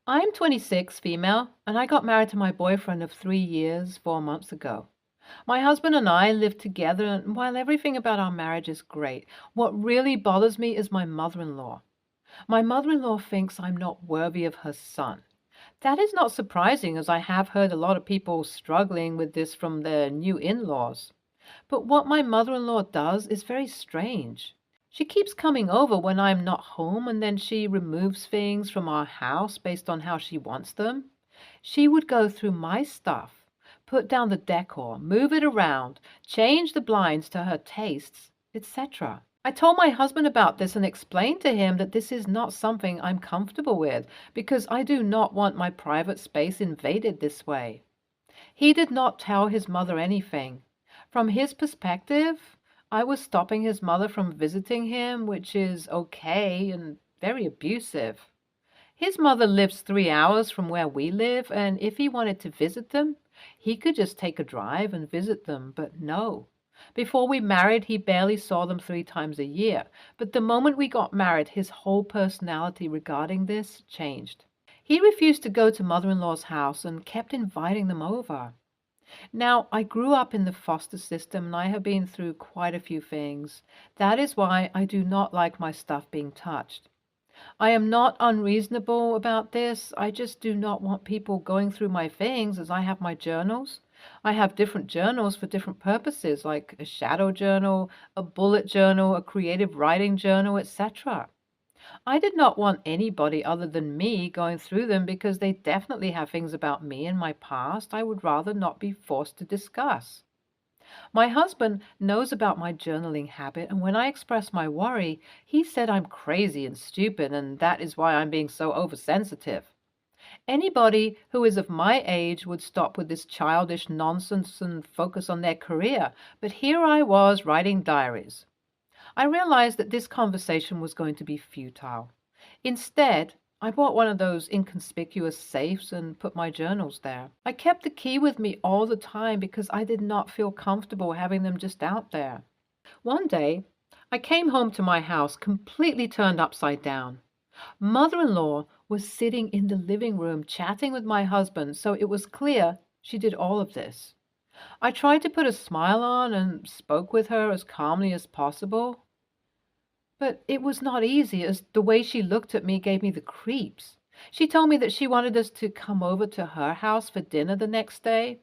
I'm 26, female, and I got married to my boyfriend of 3 years, 4 months ago. My husband and I live together, and while everything about our marriage is great, what really bothers me is my mother-in-law. My mother-in-law thinks I'm not worthy of her son. That is not surprising, as I have heard a lot of people struggling with this from their new in-laws. But what my mother-in-law does is very strange. She keeps coming over when I'm not home, and then she removes things from our house based on how she wants them. She would go through my stuff, put down the decor, move it around, change the blinds to her tastes, etc. I told my husband about this and explained to him that this is not something I'm comfortable with because I do not want my private space invaded this way. He did not tell his mother anything. From his perspective, I was stopping his mother from visiting him, which is okay and very abusive. His mother lives 3 hours from where we live, and if he wanted to visit them, he could just take a drive and visit them, but no. Before we married, he barely saw them 3 times a year, but the moment we got married, his whole personality regarding this changed. He refused to go to mother-in-law's house and kept inviting them over. Now, I grew up in the foster system and I have been through quite a few things. That is why I do not like my stuff being touched. I am not unreasonable about this. I just do not want people going through my things as I have my journals. I have different journals for different purposes, like a shadow journal, a bullet journal, a creative writing journal, etc. I did not want anybody other than me going through them because they definitely have things about me and my past I would rather not be forced to discuss. My husband knows about my journaling habit, and when I express my worry, he said I'm crazy and stupid, and that is why I'm being so oversensitive. Anybody who is of my age would stop with this childish nonsense and focus on their career, but here I was writing diaries. I realized that this conversation was going to be futile. Instead, I bought one of those inconspicuous safes and put my journals there. I kept the key with me all the time because I did not feel comfortable having them just out there. One day, I came home to my house completely turned upside down. Mother-in-law was sitting in the living room chatting with my husband, so it was clear she did all of this. I tried to put a smile on and spoke with her as calmly as possible. But it was not easy, as the way she looked at me gave me the creeps. She told me that she wanted us to come over to her house for dinner the next day.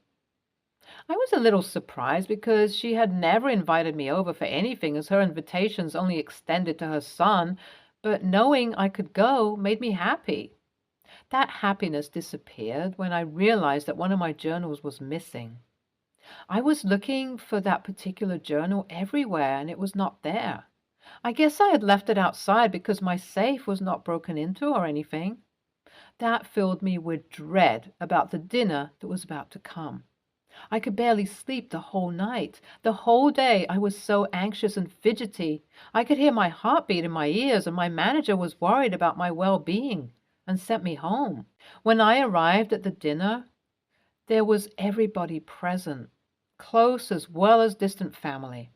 I was a little surprised because she had never invited me over for anything, as her invitations only extended to her son, but knowing I could go made me happy. That happiness disappeared when I realized that one of my journals was missing. I was looking for that particular journal everywhere, and it was not there. I guess I had left it outside because my safe was not broken into or anything. That filled me with dread about the dinner that was about to come. I could barely sleep the whole night. The whole day I was so anxious and fidgety. I could hear my heartbeat in my ears, and my manager was worried about my well-being and sent me home. When I arrived at the dinner, there was everybody present, close as well as distant family.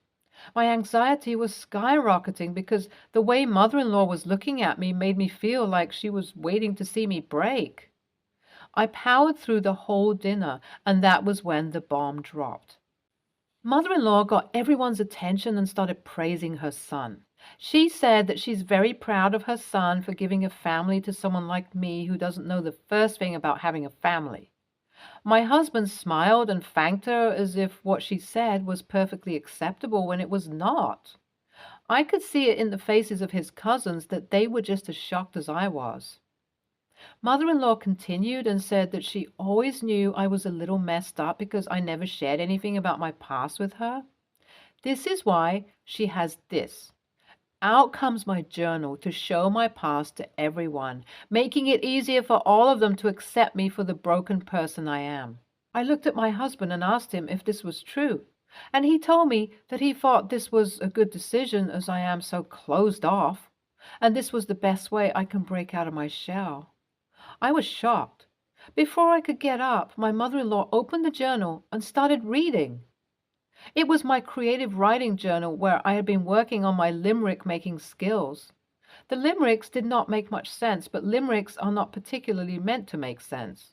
My anxiety was skyrocketing because the way mother-in-law was looking at me made me feel like she was waiting to see me break. I powered through the whole dinner, and that was when the bomb dropped. Mother-in-law got everyone's attention and started praising her son. She said that she's very proud of her son for giving a family to someone like me who doesn't know the first thing about having a family. My husband smiled and thanked her as if what she said was perfectly acceptable when it was not. I could see it in the faces of his cousins that they were just as shocked as I was. Mother-in-law continued and said that she always knew I was a little messed up because I never shared anything about my past with her. This is why she has this. Out comes my journal to show my past to everyone, making it easier for all of them to accept me for the broken person I am. I looked at my husband and asked him if this was true, and he told me that he thought this was a good decision as I am so closed off, and this was the best way I can break out of my shell. I was shocked. Before I could get up, my mother-in-law opened the journal and started reading. It was my creative writing journal where I had been working on my limerick making skills. The limericks did not make much sense, but limericks are not particularly meant to make sense.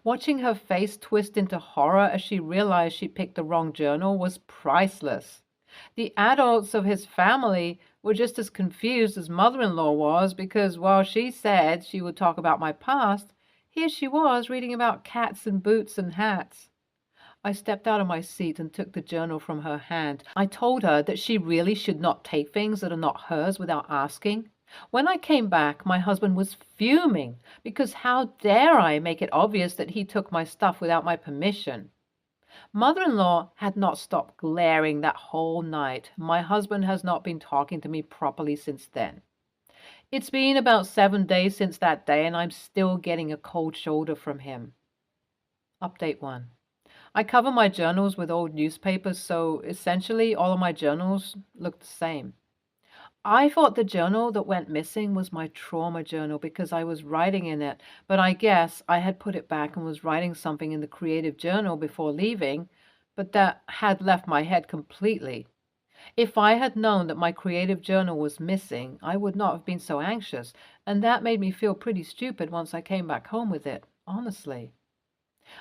Watching her face twist into horror as she realized she picked the wrong journal was priceless. The adults of his family were just as confused as mother-in-law was because while she said she would talk about my past, here she was reading about cats and boots and hats. I stepped out of my seat and took the journal from her hand. I told her that she really should not take things that are not hers without asking. When I came back, my husband was fuming because how dare I make it obvious that he took my stuff without my permission. Mother-in-law had not stopped glaring that whole night. My husband has not been talking to me properly since then. It's been about 7 days since that day, and I'm still getting a cold shoulder from him. Update 1. I cover my journals with old newspapers, so essentially all of my journals look the same. I thought the journal that went missing was my trauma journal because I was writing in it, but I guess I had put it back and was writing something in the creative journal before leaving, but that had left my head completely. If I had known that my creative journal was missing, I would not have been so anxious, and that made me feel pretty stupid once I came back home with it, honestly.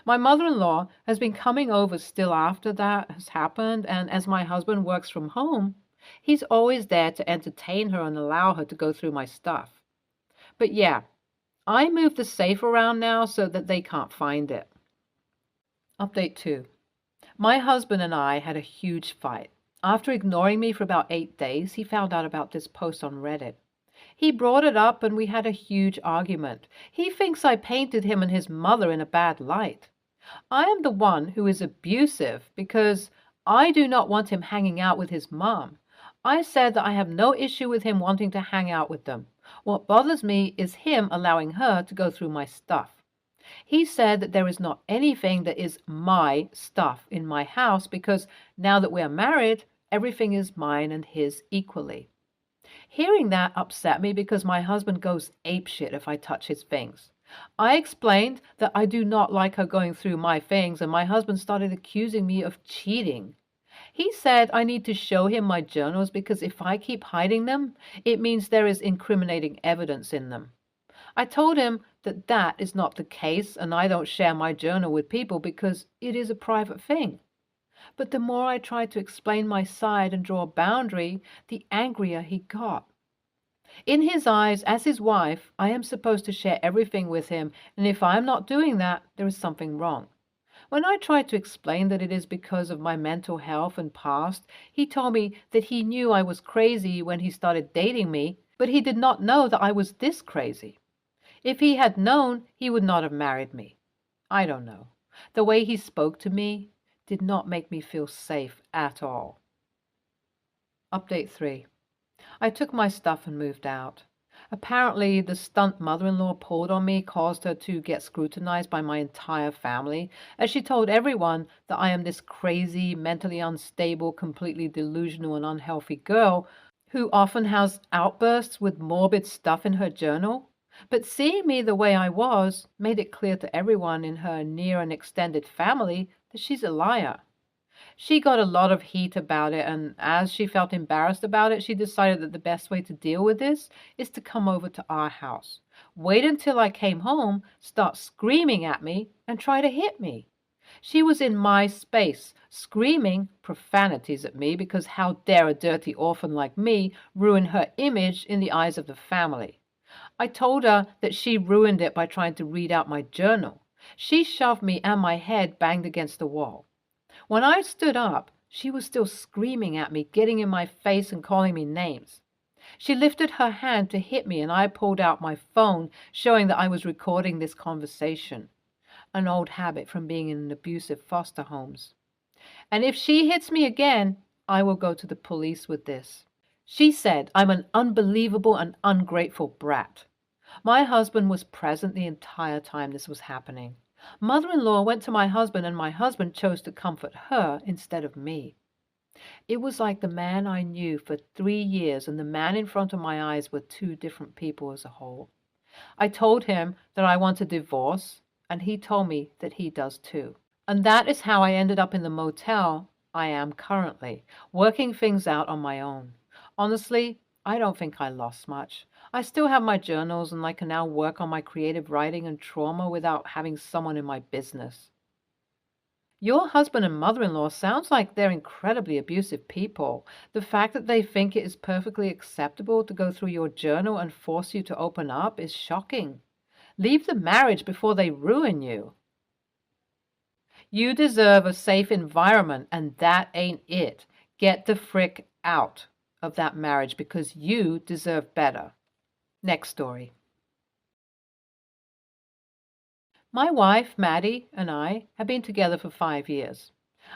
My mother-in-law has been coming over still after that has happened, and as my husband works from home, he's always there to entertain her and allow her to go through my stuff. But yeah, I moved the safe around now so that they can't find it. Update 2. My husband and I had a huge fight. After ignoring me for about 8 days, he found out about this post on Reddit. He brought it up and we had a huge argument. He thinks I painted him and his mother in a bad light. I am the one who is abusive because I do not want him hanging out with his mom. I said that I have no issue with him wanting to hang out with them. What bothers me is him allowing her to go through my stuff. He said that there is not anything that is my stuff in my house because now that we are married, everything is mine and his equally. Hearing that upset me because my husband goes apeshit if I touch his things. I explained that I do not like her going through my things, and my husband started accusing me of cheating. He said I need to show him my journals because if I keep hiding them, it means there is incriminating evidence in them. I told him that that is not the case and I don't share my journal with people because it is a private thing. But the more I tried to explain my side and draw a boundary, the angrier he got. In his eyes, as his wife, I am supposed to share everything with him, and if I am not doing that, there is something wrong. When I tried to explain that it is because of my mental health and past, he told me that he knew I was crazy when he started dating me, but he did not know that I was this crazy. If he had known, he would not have married me. I don't know. The way he spoke to me did not make me feel safe at all. Update 3. I took my stuff and moved out. Apparently, the stunt mother-in-law pulled on me caused her to get scrutinized by my entire family, as she told everyone that I am this crazy, mentally unstable, completely delusional and unhealthy girl who often has outbursts with morbid stuff in her journal. But seeing me the way I was made it clear to everyone in her near and extended family that she's a liar. She got a lot of heat about it, and as she felt embarrassed about it, she decided that the best way to deal with this is to come over to our house, wait until I came home, start screaming at me, and try to hit me. She was in my space, screaming profanities at me because how dare a dirty orphan like me ruin her image in the eyes of the family. I told her that she ruined it by trying to read out my journal. She shoved me and my head banged against the wall. When I stood up, she was still screaming at me, getting in my face and calling me names. She lifted her hand to hit me and I pulled out my phone, showing that I was recording this conversation, an old habit from being in abusive foster homes. And if she hits me again, I will go to the police with this. She said I'm an unbelievable and ungrateful brat. My husband was present the entire time this was happening. Mother-in-law went to my husband and my husband chose to comfort her instead of me. It was like the man I knew for 3 years and the man in front of my eyes were two different people as a whole. I told him that I want a divorce and he told me that he does too. And that is how I ended up in the motel I am currently, working things out on my own. Honestly, I don't think I lost much. I still have my journals and I can now work on my creative writing and trauma without having someone in my business. Your husband and mother-in-law sounds like they're incredibly abusive people. The fact that they think it is perfectly acceptable to go through your journal and force you to open up is shocking. Leave the marriage before they ruin you. You deserve a safe environment, and that ain't it. Get the frick out of that marriage because you deserve better. Next story. My wife, Maddie, and I have been together for 5 years.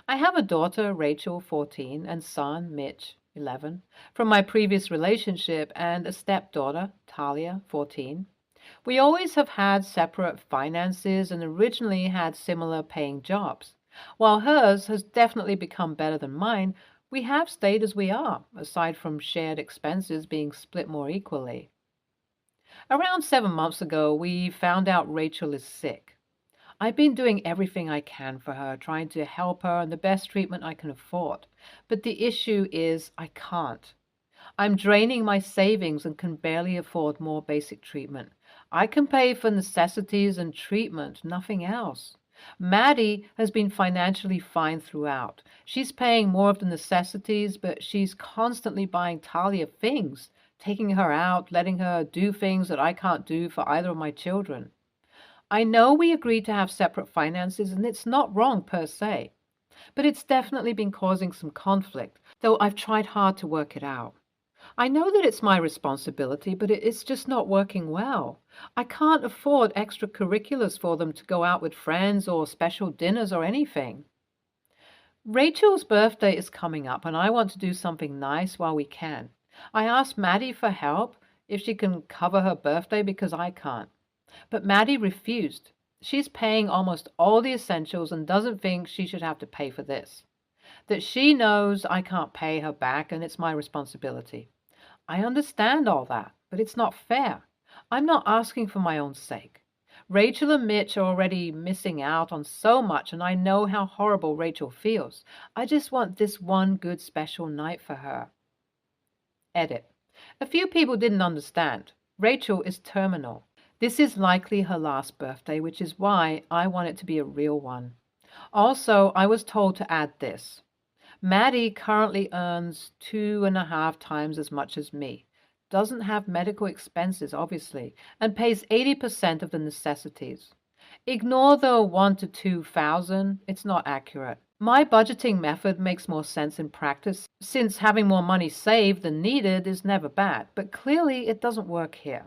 I have a daughter, Rachel, 14, and son, Mitch, 11, from my previous relationship, and a stepdaughter, Talia, 14. We always have had separate finances and originally had similar paying jobs. While hers has definitely become better than mine, we have stayed as we are, aside from shared expenses being split more equally. Around 7 months ago, we found out Rachel is sick. I've been doing everything I can for her, trying to help her and the best treatment I can afford. But the issue is I can't. I'm draining my savings and can barely afford more basic treatment. I can pay for necessities and treatment, nothing else. Maddie has been financially fine throughout. She's paying more of the necessities, but she's constantly buying Talia things, taking her out, letting her do things that I can't do for either of my children. I know we agreed to have separate finances, and it's not wrong per se, but it's definitely been causing some conflict, though I've tried hard to work it out. I know that it's my responsibility, but it's just not working well. I can't afford extracurriculars for them to go out with friends or special dinners or anything. Rachel's birthday is coming up, and I want to do something nice while we can. I asked Maddie for help if she can cover her birthday because I can't. But Maddie refused. She's paying almost all the essentials and doesn't think she should have to pay for this. That she knows I can't pay her back and it's my responsibility. I understand all that, but it's not fair. I'm not asking for my own sake. Rachel and Mitch are already missing out on so much, and I know how horrible Rachel feels. I just want this one good special night for her. Edit. A few people didn't understand. Rachel is terminal. This is likely her last birthday, which is why I want it to be a real one. Also, I was told to add this. Maddie currently earns 2.5 times as much as me, doesn't have medical expenses, obviously, and pays 80% of the necessities. Ignore the 1 to 2,000, it's not accurate. My budgeting method makes more sense in practice, since having more money saved than needed is never bad, but clearly it doesn't work here.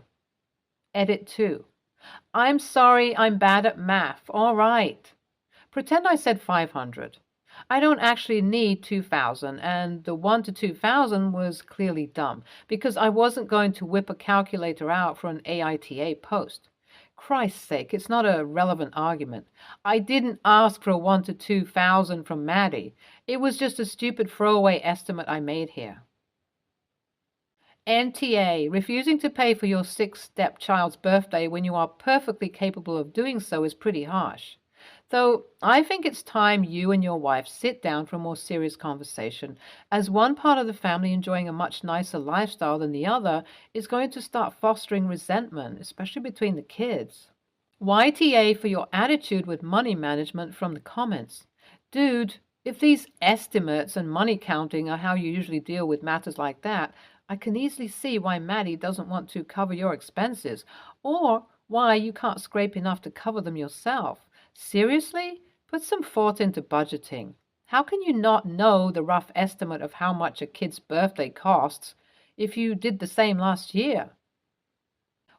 Edit 2. I'm sorry, I'm bad at math. All right. Pretend I said 500. I don't actually need 2,000, and the 1 to 2,000 was clearly dumb, because I wasn't going to whip a calculator out for an AITA post. Christ's sake, it's not a relevant argument. I didn't ask for a 1 to 2,000 from Maddie. It was just a stupid throwaway estimate I made here. NTA, refusing to pay for your sick stepchild's birthday when you are perfectly capable of doing so is pretty harsh. Though I think it's time you and your wife sit down for a more serious conversation, as one part of the family enjoying a much nicer lifestyle than the other is going to start fostering resentment, especially between the kids. YTA for your attitude with money management from the comments. Dude, if these estimates and money counting are how you usually deal with matters like that, I can easily see why Maddie doesn't want to cover your expenses, or why you can't scrape enough to cover them yourself. Seriously? Put some thought into budgeting. How can you not know the rough estimate of how much a kid's birthday costs if you did the same last year?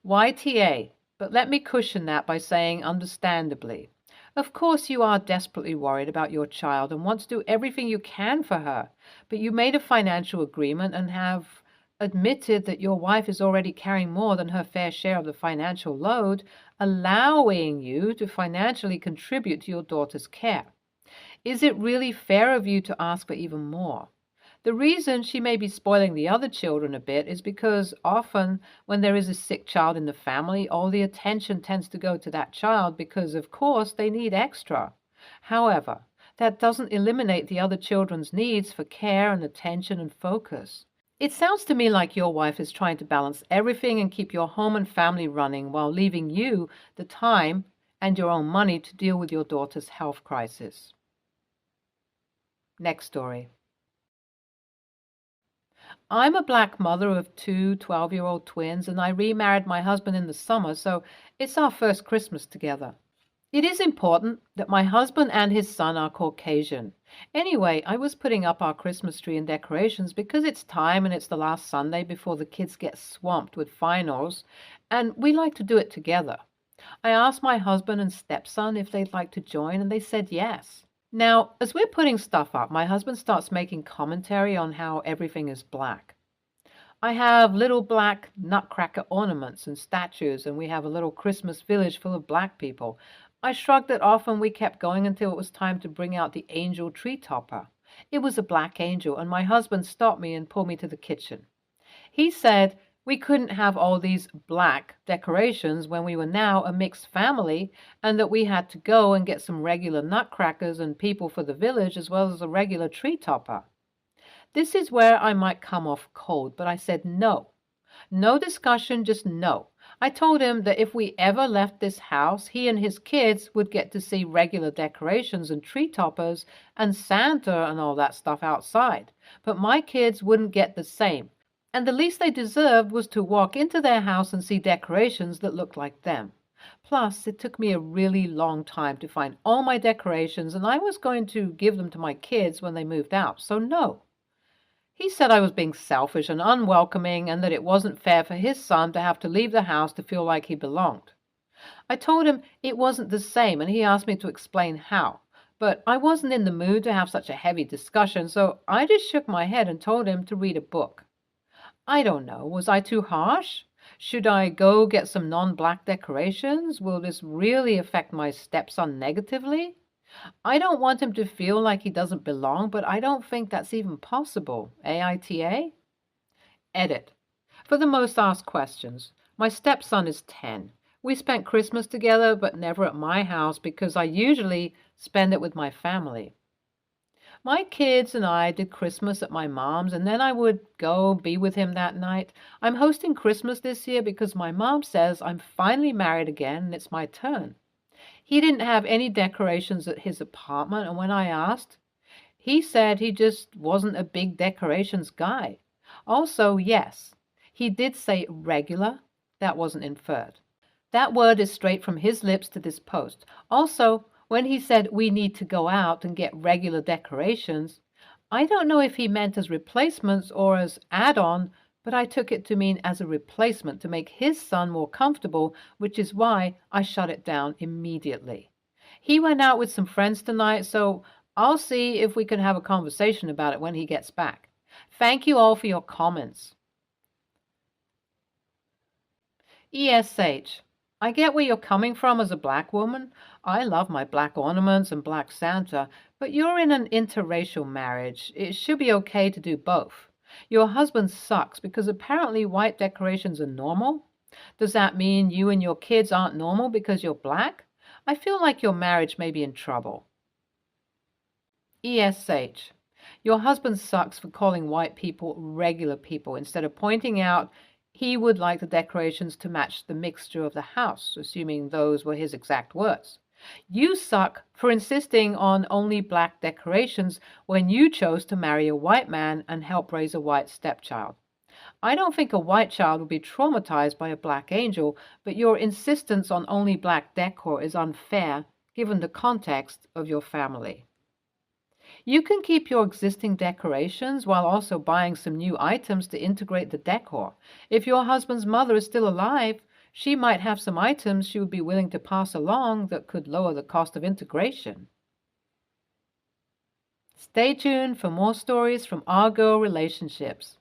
YTA, but let me cushion that by saying understandably. Of course you are desperately worried about your child and want to do everything you can for her, but you made a financial agreement and have admitted that your wife is already carrying more than her fair share of the financial load, allowing you to financially contribute to your daughter's care. Is it really fair of you to ask for even more? The reason she may be spoiling the other children a bit is because often when there is a sick child in the family, all the attention tends to go to that child because, of course, they need extra. However, that doesn't eliminate the other children's needs for care and attention and focus. It sounds to me like your wife is trying to balance everything and keep your home and family running while leaving you the time and your own money to deal with your daughter's health crisis. Next story. I'm a black mother of two 12-year-old twins, and I remarried my husband in the summer, so it's our first Christmas together. It is important that my husband and his son are Caucasian. Anyway, I was putting up our Christmas tree and decorations because it's time and it's the last Sunday before the kids get swamped with finals, and we like to do it together. I asked my husband and stepson if they'd like to join, and they said yes. Now, as we're putting stuff up, my husband starts making commentary on how everything is black. I have little black nutcracker ornaments and statues, and we have a little Christmas village full of black people. I shrugged it off and we kept going until it was time to bring out the angel tree topper. It was a black angel, and my husband stopped me and pulled me to the kitchen. He said we couldn't have all these black decorations when we were now a mixed family, and that we had to go and get some regular nutcrackers and people for the village as well as a regular tree topper. This is where I might come off cold, but I said no. No discussion, just no. I told him that if we ever left this house, he and his kids would get to see regular decorations and tree toppers and Santa and all that stuff outside. But my kids wouldn't get the same. And the least they deserved was to walk into their house and see decorations that looked like them. Plus, it took me a really long time to find all my decorations, and I was going to give them to my kids when they moved out, so no. He said I was being selfish and unwelcoming and that it wasn't fair for his son to have to leave the house to feel like he belonged. I told him it wasn't the same, and he asked me to explain how. But I wasn't in the mood to have such a heavy discussion, so I just shook my head and told him to read a book. I don't know. Was I too harsh? Should I go get some non-black decorations? Will this really affect my stepson negatively? I don't want him to feel like he doesn't belong, but I don't think that's even possible. AITA? Edit. For the most asked questions, my stepson is 10. We spent Christmas together, but never at my house because I usually spend it with my family. My kids and I did Christmas at my mom's, and then I would go be with him that night. I'm hosting Christmas this year because my mom says I'm finally married again and it's my turn. He didn't have any decorations at his apartment, and when I asked, he said he just wasn't a big decorations guy. Also, yes, he did say regular. That wasn't inferred. That word is straight from his lips to this post. Also, when he said we need to go out and get regular decorations, I don't know if he meant as replacements or as add-on, but I took it to mean as a replacement to make his son more comfortable, which is why I shut it down immediately. He went out with some friends tonight, so I'll see if we can have a conversation about it when he gets back. Thank you all for your comments. ESH. I get where you're coming from as a black woman. I love my black ornaments and black Santa, but you're in an interracial marriage. It should be okay to do both. Your husband sucks because apparently white decorations are normal. Does that mean you and your kids aren't normal because you're black? I feel like your marriage may be in trouble. ESH. Your husband sucks for calling white people regular people instead of pointing out he would like the decorations to match the mixture of the house, assuming those were his exact words. You suck for insisting on only black decorations when you chose to marry a white man and help raise a white stepchild. I don't think a white child would be traumatized by a black angel, but your insistence on only black decor is unfair given the context of your family. You can keep your existing decorations while also buying some new items to integrate the decor. If your husband's mother is still alive, she might have some items she would be willing to pass along that could lower the cost of integration. Stay tuned for more stories from our girl relationships.